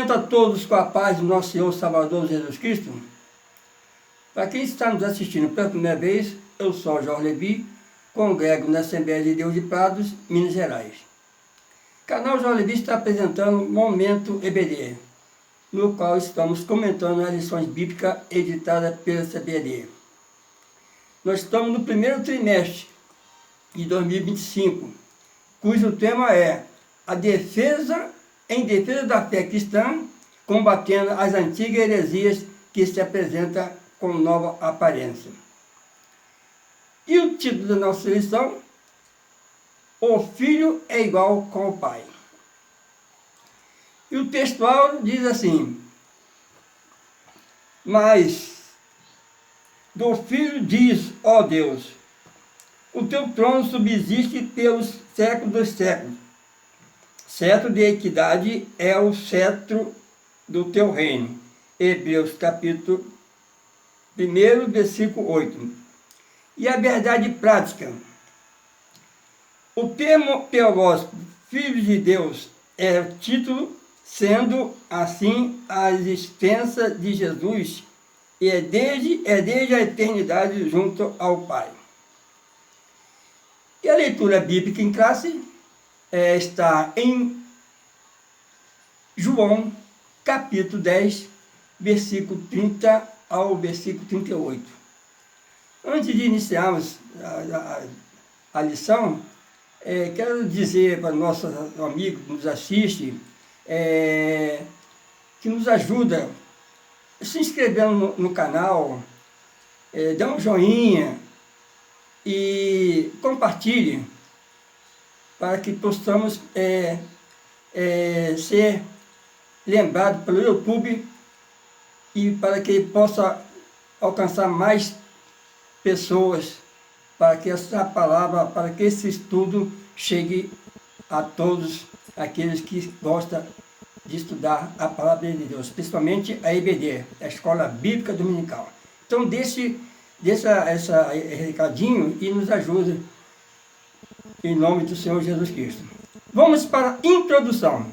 Cumprimento a todos com a paz do nosso Senhor Salvador Jesus Cristo. Para quem está nos assistindo pela primeira vez, eu sou Jorge Levi, congrego na Assembleia de Deus de Prados, Minas Gerais. O canal Jorge Levi está apresentando Momento EBD, no qual estamos comentando as lições bíblicas editadas pela CBD. Nós estamos no primeiro trimestre de 2025, cujo tema é em defesa da fé cristã, combatendo as antigas heresias que se apresentam com nova aparência. E o título da nossa lição: O Filho é igual com o Pai. E o textual diz assim: Mas do Filho diz, ó Deus, o teu trono subsiste pelos séculos dos séculos. Cetro de equidade é o cetro do teu reino. Hebreus capítulo 1, versículo 8. E a verdade prática. O termo teológico, Filho de Deus, é o título, sendo assim a existência de Jesus é desde a eternidade junto ao Pai. E a leitura bíblica em classe está em João, capítulo 10, versículo 30 ao versículo 38. Antes de iniciarmos a lição, quero dizer para nossos amigos que nos assistem, que nos ajuda se inscrevendo no canal, dá um joinha e compartilhe, para que possamos ser lembrados pelo YouTube e para que possa alcançar mais pessoas, para que essa palavra, para que esse estudo chegue a todos aqueles que gostam de estudar a palavra de Deus, principalmente a EBD, a Escola Bíblica Dominical. Então deixe esse recadinho e nos ajude, em nome do Senhor Jesus Cristo. Vamos para a introdução.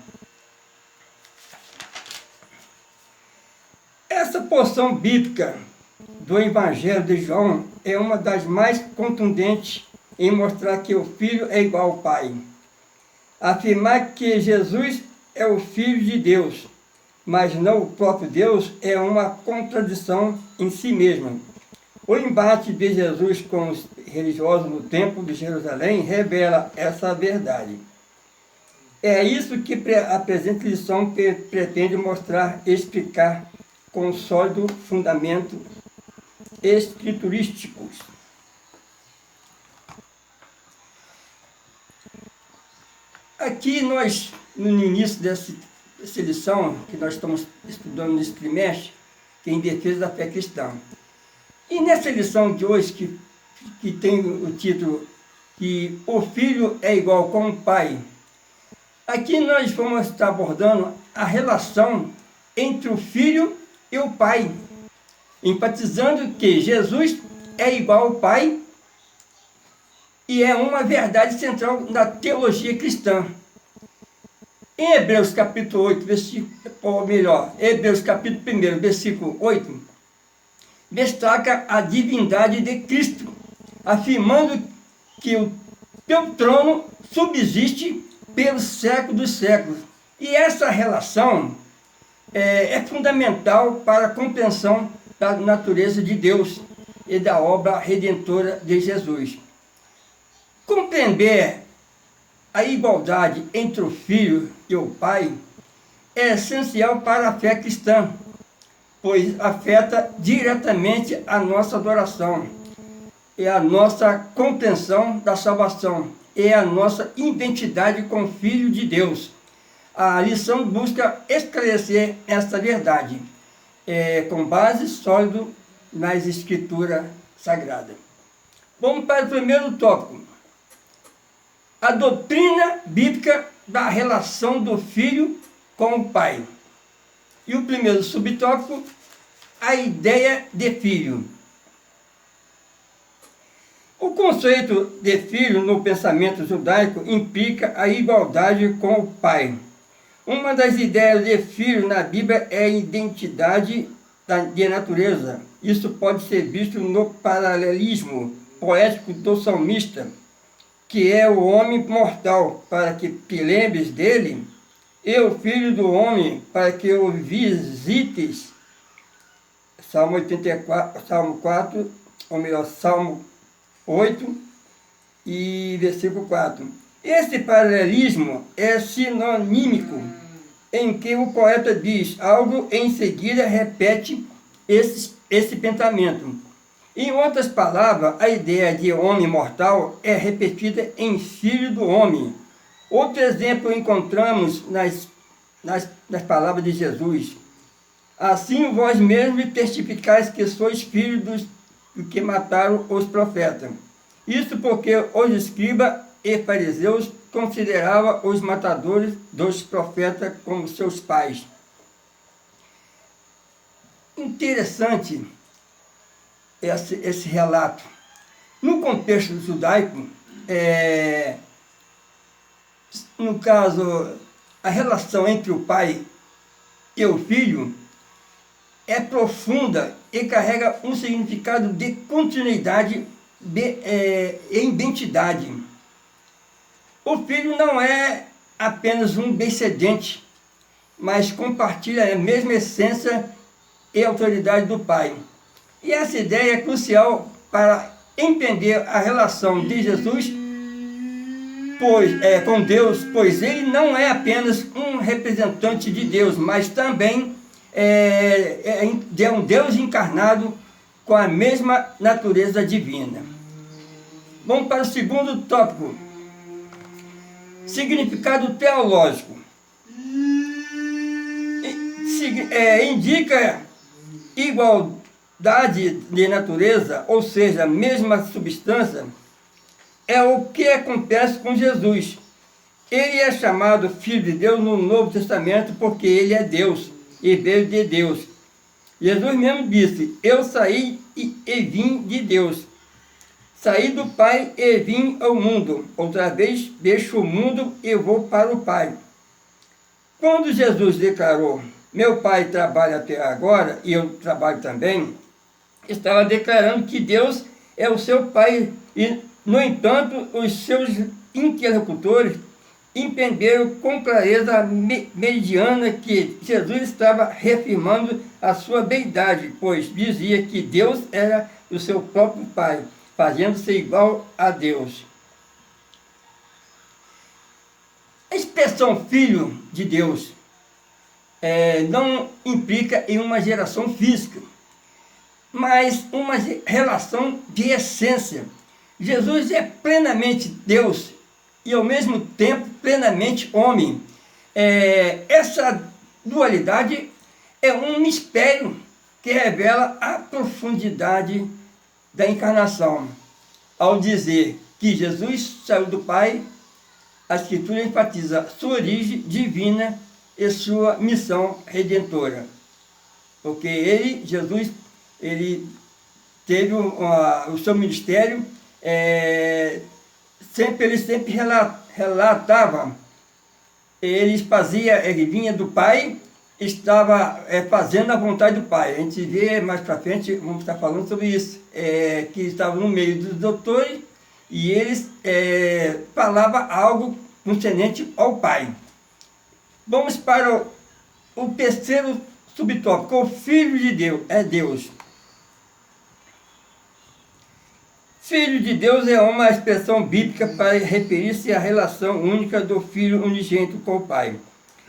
Essa porção bíblica do Evangelho de João é uma das mais contundentes em mostrar que o Filho é igual ao Pai. Afirmar que Jesus é o Filho de Deus, mas não o próprio Deus, é uma contradição em si mesma. O embate de Jesus com os religiosos no Templo de Jerusalém revela essa verdade. É isso que a presente lição pretende mostrar e explicar com sólido fundamento escriturísticos. Aqui nós, no início dessa lição, que nós estamos estudando nesse trimestre, que é em defesa da fé cristã. E nessa lição de hoje, que tem o título que o Filho é igual com o Pai, aqui nós vamos estar abordando a relação entre o Filho e o Pai, enfatizando que Jesus é igual ao Pai e é uma verdade central na teologia cristã. Em Hebreus capítulo 8, Hebreus capítulo 1, versículo 8, destaca a divindade de Cristo, afirmando que o teu trono subsiste pelos séculos dos séculos. E essa relação é fundamental para a compreensão da natureza de Deus e da obra redentora de Jesus. Compreender a igualdade entre o Filho e o Pai é essencial para a fé cristã, pois afeta diretamente a nossa adoração, e a nossa compreensão da salvação, e a nossa identidade como Filho de Deus. A lição busca esclarecer esta verdade, com base sólida nas Escrituras Sagradas. Vamos para o primeiro tópico: a doutrina bíblica da relação do Filho com o Pai. E o primeiro subtópico: a ideia de filho. O conceito de filho no pensamento judaico implica a igualdade com o pai. Uma das ideias de filho na Bíblia é a identidade de natureza. Isso pode ser visto no paralelismo poético do salmista, que é o homem mortal, para que te lembres dele, e o filho do homem, para que o visites. Salmo 84, Salmo 4, ou melhor, Salmo 8 e versículo 4. Esse paralelismo é sinonímico, em que o poeta diz algo e em seguida repete esse pensamento. Em outras palavras, a ideia de homem mortal é repetida em filho do homem. Outro exemplo encontramos nas palavras de Jesus. Assim vós mesmos testificais que sois filhos dos que mataram os profetas. Isso porque os escribas e fariseus consideravam os matadores dos profetas como seus pais. Interessante esse relato. No contexto judaico, no caso, a relação entre o pai e o filho é profunda e carrega um significado de continuidade e identidade. O filho não é apenas um descendente, mas compartilha a mesma essência e autoridade do pai. E essa ideia é crucial para entender a relação de Jesus com Deus, pois ele não é apenas um representante de Deus, mas também é um Deus encarnado com a mesma natureza divina. Vamos para o segundo tópico. Significado teológico. Indica igualdade de natureza, ou seja, a mesma substância, é o que acontece com Jesus. Ele é chamado Filho de Deus no Novo Testamento porque ele é Deus e veio de Deus. Jesus mesmo disse, eu saí e vim de Deus. Saí do Pai e vim ao mundo. Outra vez deixo o mundo e vou para o Pai. Quando Jesus declarou, meu Pai trabalha até agora e eu trabalho também, estava declarando que Deus é o seu Pai e, no entanto, os seus interlocutores entenderam com clareza meridiana que Jesus estava reafirmando a sua deidade, pois dizia que Deus era o seu próprio Pai, fazendo-se igual a Deus. A expressão Filho de Deus não implica em uma geração física, mas uma relação de essência. Jesus é plenamente Deus e ao mesmo tempo plenamente homem. Essa dualidade é um mistério que revela a profundidade da encarnação. Ao dizer que Jesus saiu do Pai, a Escritura enfatiza sua origem divina e sua missão redentora. Porque Jesus, ele teve o seu ministério, ele sempre relatava, ele vinha do Pai, estava fazendo a vontade do Pai. A gente vê mais para frente, vamos estar falando sobre isso, que estava no meio dos doutores e eles falavam algo concernente ao Pai. Vamos para o terceiro subtópico, o Filho de Deus, é Deus. Filho de Deus é uma expressão bíblica para referir-se à relação única do Filho unigênito com o Pai.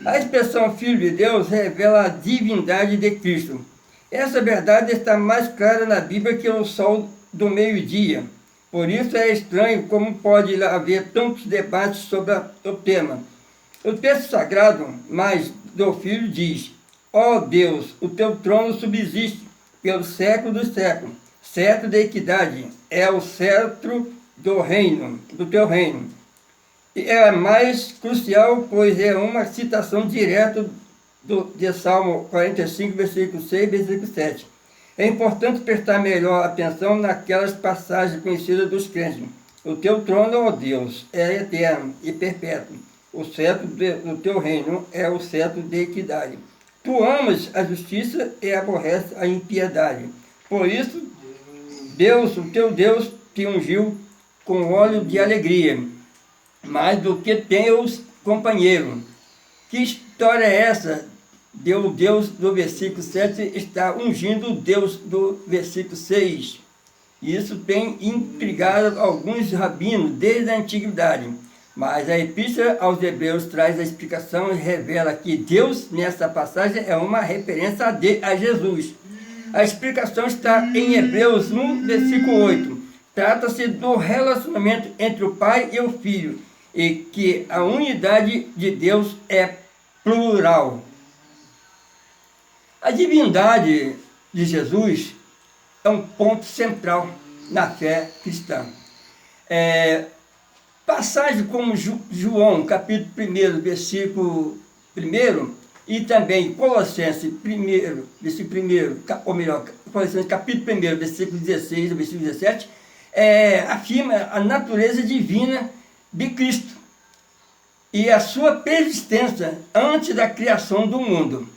A expressão Filho de Deus revela a divindade de Cristo. Essa verdade está mais clara na Bíblia que o sol do meio-dia. Por isso é estranho como pode haver tantos debates sobre o tema. O texto sagrado, mais do Filho, diz, ó Deus, o teu trono subsiste pelos séculos dos séculos. Cetro de equidade é o cetro do teu reino. E é mais crucial, pois é uma citação direta de Salmo 45, versículo 6 e versículo 7. É importante prestar melhor atenção naquelas passagens conhecidas dos crentes. O teu trono, ó Deus, é eterno e perpétuo. O cetro do teu reino é o cetro de equidade. Tu amas a justiça e aborreces a impiedade. Por isso, Deus, o teu Deus, te ungiu com óleo de alegria, mais do que teus companheiros. Que história é essa? Deus do versículo 7 está ungindo o Deus do versículo 6. Isso tem intrigado alguns rabinos desde a antiguidade. Mas a Epístola aos Hebreus traz a explicação e revela que Deus, nessa passagem, é uma referência a Jesus. A explicação está em Hebreus 1, versículo 8. Trata-se do relacionamento entre o Pai e o Filho, e que a unidade de Deus é plural. A divindade de Jesus é um ponto central na fé cristã. Passagem como João, capítulo 1, versículo 1, e também Colossenses 1, versículo 1, ou melhor, Colossenses capítulo 1, versículo 16 ao versículo 17, afirma a natureza divina de Cristo e a sua persistência antes da criação do mundo.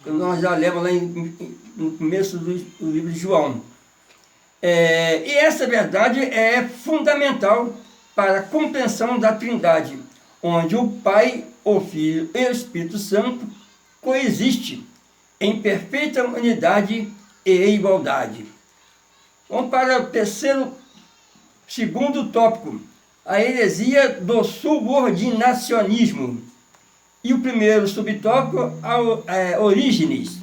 Nós já lemos lá no começo do livro de João. E essa verdade é fundamental para a compreensão da Trindade, onde o Pai, o Filho e o Espírito Santo coexistem em perfeita unidade e igualdade. Vamos para o segundo tópico, a heresia do subordinacionismo. E o primeiro subtópico, Orígenes.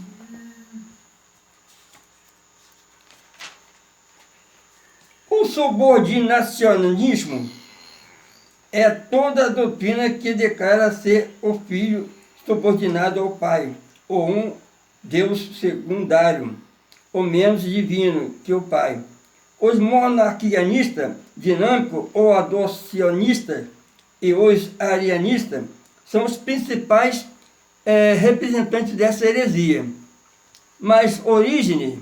O subordinacionismo é toda a doutrina que declara ser o Filho subordinado ao Pai, ou um Deus secundário, ou menos divino que o Pai. Os monarquianistas dinâmicos ou adocionistas e os arianistas são os principais representantes dessa heresia. Mas Orígenes,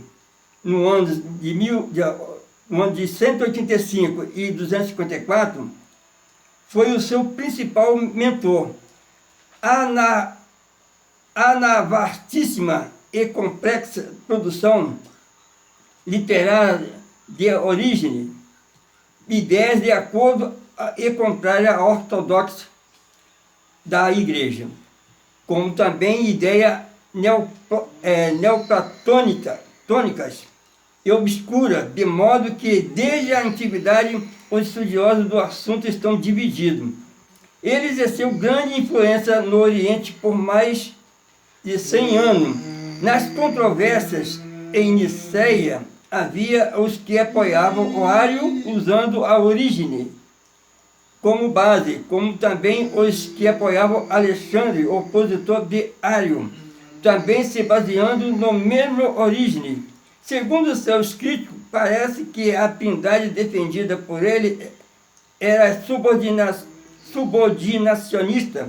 no ano de 185 e 254, foi o seu principal mentor. A vastíssima e complexa produção literária de Orígenes, ideias de acordo e contrária à ortodoxa da Igreja, como também ideias neoplatônicas e obscuras, de modo que desde a antiguidade os estudiosos do assunto estão divididos. Ele exerceu grande influência no Oriente por mais de 100 anos. Nas controvérsias em Niceia, havia os que apoiavam o Ário usando a Orígenes como base, como também os que apoiavam Alexandre, opositor de Ário, também se baseando no mesmo Orígenes. Segundo seus críticos, parece que a trindade defendida por ele era subordinacionista,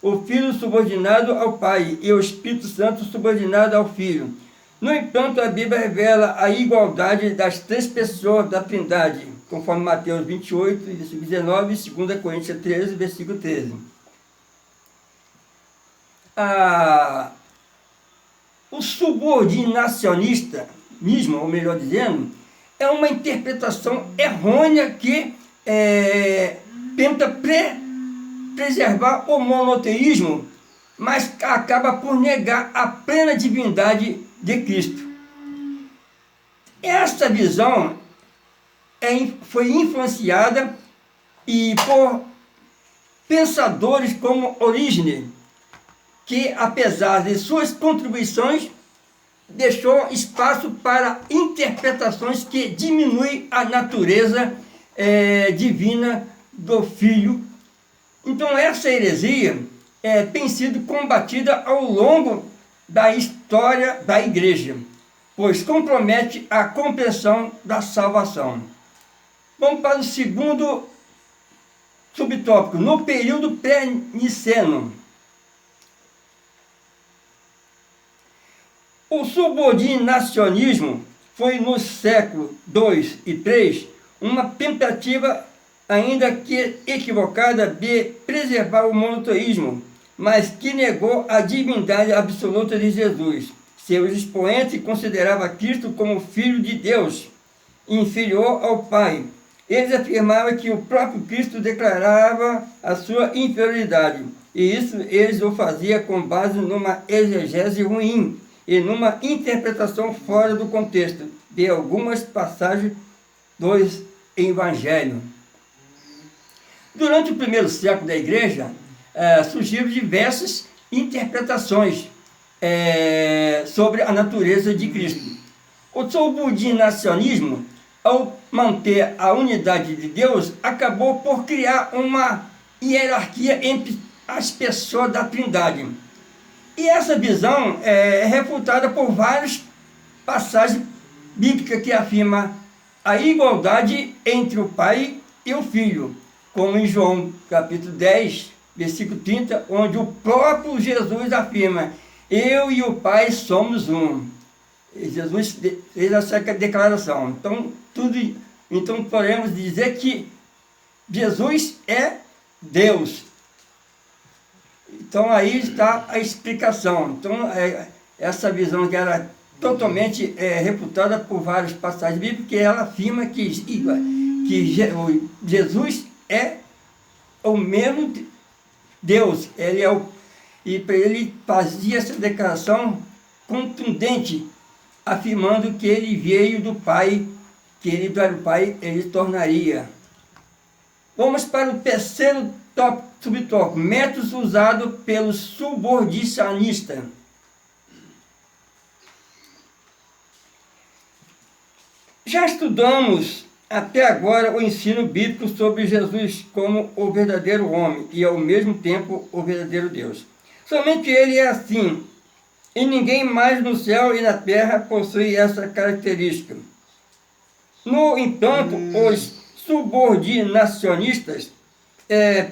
o Filho subordinado ao Pai e o Espírito Santo subordinado ao Filho. No entanto, a Bíblia revela a igualdade das três pessoas da Trindade, conforme Mateus 28, versículo 19, e 2 Coríntios 13, versículo 13. O subordinacionismo, ou melhor dizendo, é uma interpretação errônea que tenta preservar o monoteísmo, mas acaba por negar a plena divindade de Cristo. Esta visão foi influenciada por pensadores como Orígenes, que, apesar de suas contribuições, deixou espaço para interpretações que diminuem a natureza divina do Filho. Então, essa heresia tem sido combatida ao longo da história da Igreja, pois compromete a compreensão da salvação. Vamos para o segundo subtópico, no período pré-niceno. O subordinacionismo foi no século II e III uma tentativa ainda que equivocada, de preservar o monoteísmo, mas que negou a divindade absoluta de Jesus. Seus expoentes consideravam Cristo como Filho de Deus, inferior ao Pai. Eles afirmavam que o próprio Cristo declarava a sua inferioridade, e isso eles o faziam com base numa exegese ruim e numa interpretação fora do contexto de algumas passagens dos Evangelhos. Durante o primeiro século da Igreja, surgiram diversas interpretações sobre a natureza de Cristo. O subordinacionismo, ao manter a unidade de Deus, acabou por criar uma hierarquia entre as pessoas da Trindade. E essa visão é refutada por várias passagens bíblicas que afirmam a igualdade entre o Pai e o Filho, como em João capítulo 10, versículo 30, onde o próprio Jesus afirma: eu e o Pai somos um. E Jesus fez essa declaração. Então podemos dizer que Jesus é Deus. Então aí está a explicação. Então essa visão que era totalmente refutada por várias passagens bíblicas, que ela afirma que Jesus é o mesmo Deus. Ele fazia essa declaração contundente, afirmando que ele veio do Pai, que ele era o Pai, ele tornaria. Vamos para o terceiro subtópico, métodos usados pelo subordinacionista. Já estudamos até agora o ensino bíblico sobre Jesus como o verdadeiro homem e ao mesmo tempo o verdadeiro Deus. Somente ele é assim, e ninguém mais no céu e na terra possui essa característica. No entanto, os subordinacionistas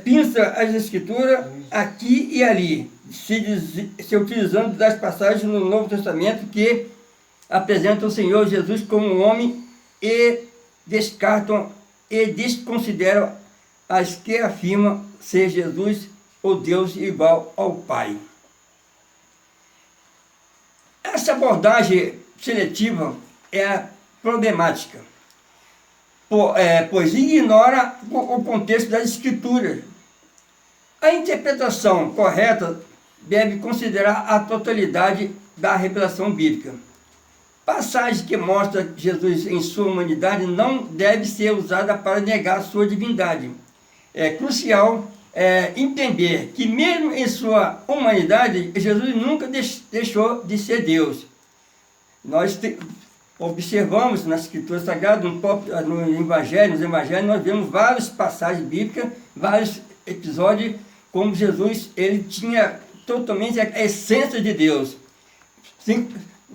pinçam as escrituras aqui e ali, se utilizando das passagens no Novo Testamento que apresentam o Senhor Jesus como um homem e descartam e desconsideram as que afirmam ser Jesus o Deus igual ao Pai. Essa abordagem seletiva é problemática, pois ignora o contexto das Escrituras. A interpretação correta deve considerar a totalidade da revelação bíblica. Passagem que mostra Jesus em sua humanidade não deve ser usada para negar sua divindade. É crucial entender que mesmo em sua humanidade, Jesus nunca deixou de ser Deus. Nós observamos na Escritura Sagrada, nos Evangelhos, nós vemos várias passagens bíblicas, vários episódios, como Jesus, ele tinha totalmente a essência de Deus. Sim,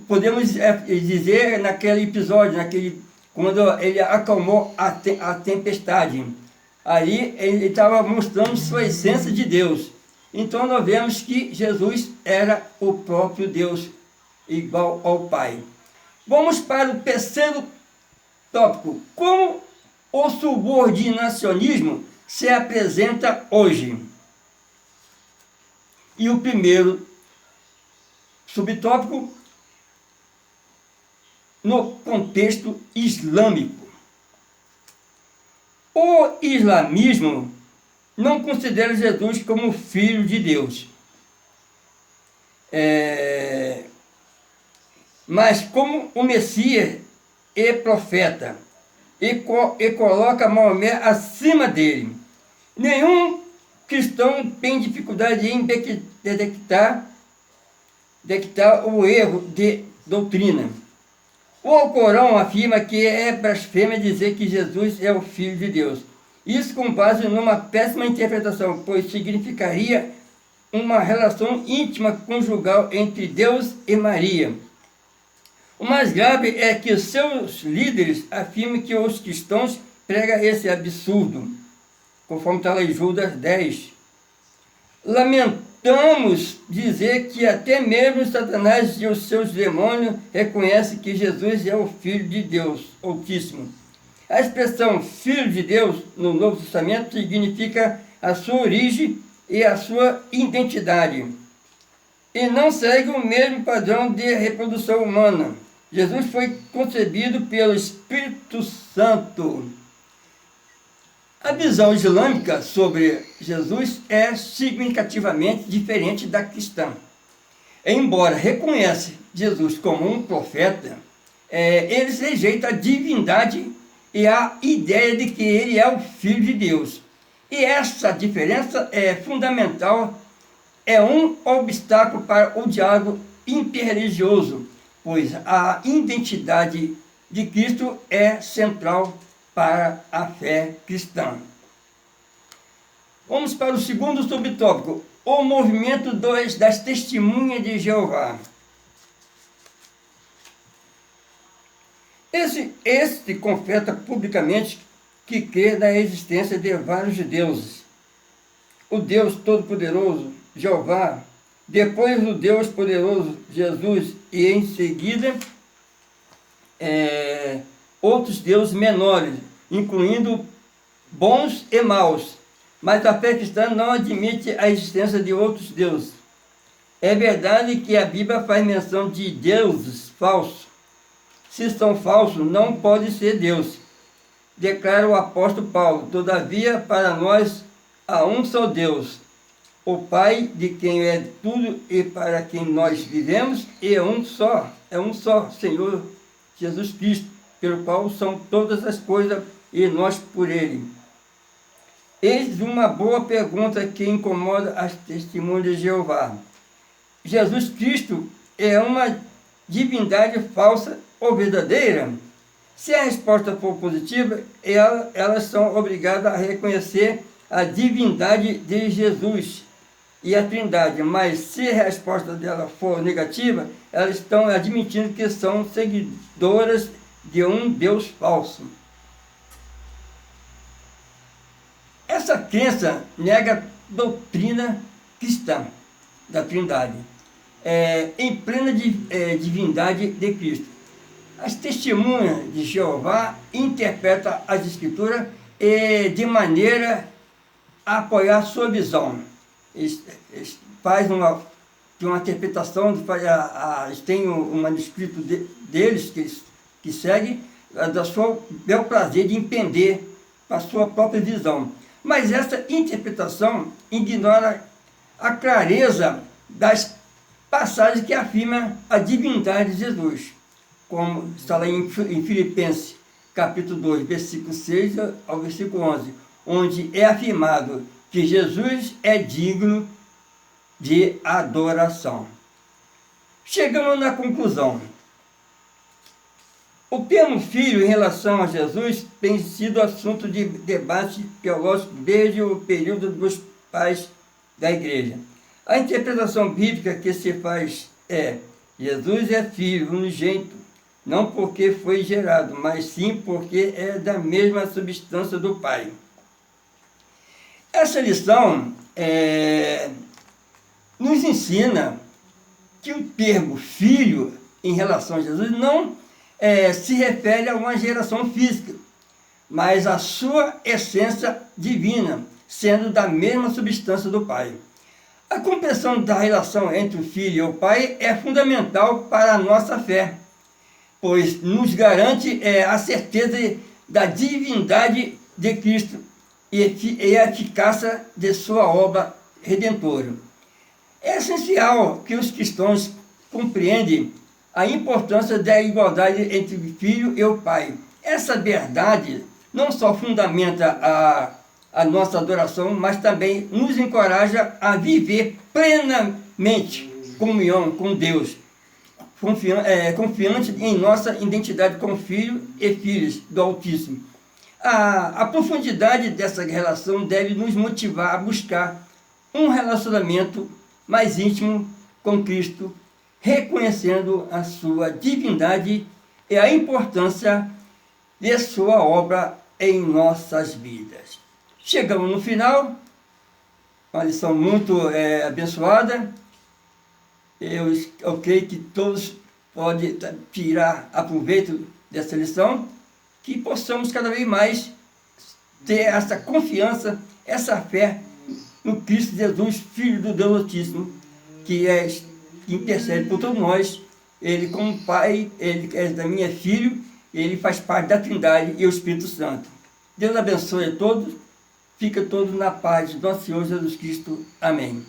podemos dizer naquele episódio, quando ele acalmou a tempestade. Aí ele estava mostrando sua essência de Deus. Então nós vemos que Jesus era o próprio Deus, igual ao Pai. Vamos para o terceiro tópico. Como o subordinacionismo se apresenta hoje? E o primeiro subtópico, no contexto islâmico. O islamismo não considera Jesus como filho de Deus, mas como o Messias e profeta, e coloca Maomé acima dele. Nenhum cristão tem dificuldade em detectar o erro de doutrina. O Alcorão afirma que é blasfêmia dizer que Jesus é o Filho de Deus. Isso com base numa péssima interpretação, pois significaria uma relação íntima conjugal entre Deus e Maria. O mais grave é que seus líderes afirmam que os cristãos pregam esse absurdo, conforme está lá em Judas 10. Lamentamos dizer que até mesmo Satanás e os seus demônios reconhecem que Jesus é o Filho de Deus Altíssimo. A expressão Filho de Deus no Novo Testamento significa a sua origem e a sua identidade. E não segue o mesmo padrão de reprodução humana. Jesus foi concebido pelo Espírito Santo. A visão islâmica sobre Jesus é significativamente diferente da cristã. Embora reconheça Jesus como um profeta, eles rejeitam a divindade e a ideia de que ele é o Filho de Deus. E essa diferença é fundamental, é um obstáculo para o diálogo interreligioso, pois a identidade de Cristo é central para a fé cristã. Vamos para o segundo subtópico, o movimento das testemunhas de Jeová. Este confessa publicamente que crê na existência de vários deuses. O Deus Todo-Poderoso, Jeová, depois o Deus Poderoso, Jesus, e em seguida outros deuses menores, incluindo bons e maus. Mas a fé cristã não admite a existência de outros deuses. É verdade que a Bíblia faz menção de deuses falsos. Se são falsos, não pode ser Deus. Declara o apóstolo Paulo: todavia, para nós há um só Deus, o Pai, de quem é tudo e para quem nós vivemos, e é um só Senhor Jesus Cristo, pelo qual são todas as coisas e nós por Ele. Eis uma boa pergunta que incomoda as testemunhas de Jeová. Jesus Cristo é uma divindade falsa ou verdadeira? Se a resposta for positiva, elas são obrigadas a reconhecer a divindade de Jesus e a Trindade, mas se a resposta dela for negativa, elas estão admitindo que são seguidoras de um Deus falso. Essa crença nega a doutrina cristã da Trindade, em plena divindade de Cristo. As testemunhas de Jeová interpretam as Escrituras de maneira a apoiar sua visão. Eles fazem uma interpretação, eles têm um manuscrito deles que segue do seu bel prazer de entender a sua própria visão. Mas essa interpretação ignora a clareza das passagens que afirmam a divindade de Jesus, como está lá em Filipenses, capítulo 2, versículo 6 ao versículo 11, onde é afirmado que Jesus é digno de adoração. Chegamos na conclusão. O termo filho em relação a Jesus tem sido assunto de debate teológico desde o período dos pais da igreja. A interpretação bíblica que se faz é: Jesus é filho unigênito, não porque foi gerado, mas sim porque é da mesma substância do Pai. Essa lição nos ensina que o termo filho em relação a Jesus não se refere a uma geração física, mas a sua essência divina, sendo da mesma substância do Pai. A compreensão da relação entre o Filho e o Pai é fundamental para a nossa fé, pois nos garante a certeza da divindade de Cristo e a eficácia de sua obra redentora. É essencial que os cristãos compreendam a importância da igualdade entre o Filho e o Pai. Essa verdade não só fundamenta a nossa adoração, mas também nos encoraja a viver plenamente comunhão com Deus, confiante em nossa identidade como filho e filhas do Altíssimo. A profundidade dessa relação deve nos motivar a buscar um relacionamento mais íntimo com Cristo, reconhecendo a sua divindade e a importância de sua obra em nossas vidas. Chegamos no final, uma lição muito abençoada. Eu creio que todos podem tirar aproveito dessa lição que possamos cada vez mais ter essa confiança, essa fé no Cristo Jesus, Filho do Deus Altíssimo, que intercede por todos nós. Ele como Pai, Ele é da minha Filho, Ele faz parte da Trindade e o Espírito Santo. Deus abençoe a todos, fica todos na paz do nosso Senhor Jesus Cristo. Amém.